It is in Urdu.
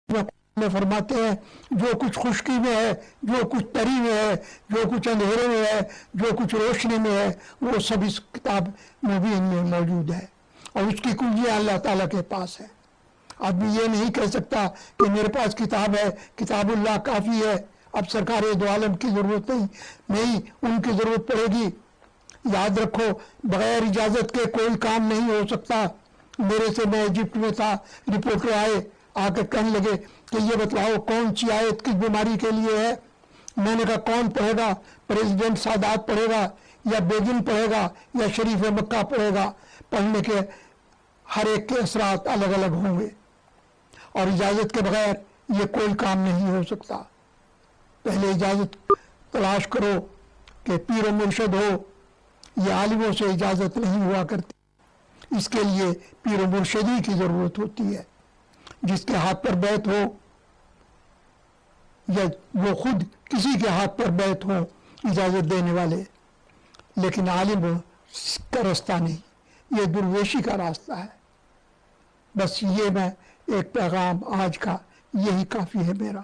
میں فرماتے ہیں جو کچھ خشکی میں ہے، جو کچھ تری میں ہے، جو کچھ اندھیرے میں ہے، جو کچھ روشنی میں ہے، وہ سب اس کتاب مبین میں موجود ہے، اور اس کی کنجیاں اللہ تعالیٰ کے پاس ہے۔ آدمی یہ نہیں کہہ سکتا کہ میرے پاس کتاب ہے، کتاب اللہ کافی ہے، اب سرکار دو عالم کی ضرورت نہیں، ان کی ضرورت پڑے گی۔ یاد رکھو، بغیر اجازت کے کوئی کام نہیں ہو سکتا۔ میرے سے، میں ایجپٹ میں تھا، رپورٹر آئے، آ کے کہنے لگے کہ یہ بتلاؤ کون سی آیت کس بیماری کے لیے ہے؟ میں نے کہا کون پڑھے گا؟ پریزیڈنٹ سادات پڑھے گا، یا بیگن پڑھے گا، یا شریف مکہ پڑھے گا؟ پڑھنے کے ہر ایک کے اثرات الگ الگ ہوں گے، اور اجازت کے بغیر یہ کوئی کام نہیں ہو سکتا۔ پہلے اجازت تلاش کرو کہ پیر و مرشد ہو، یہ عالموں سے اجازت نہیں ہوا کرتی، اس کے لیے پیر و مرشدی کی ضرورت ہوتی ہے، جس کے ہاتھ پر بیعت ہو، یا وہ خود کسی کے ہاتھ پر بیعت ہو اجازت دینے والے، لیکن عالم کا راستہ نہیں، یہ درویشی کا راستہ ہے۔ بس یہ میں ایک پیغام آج کا، یہی کافی ہے میرا۔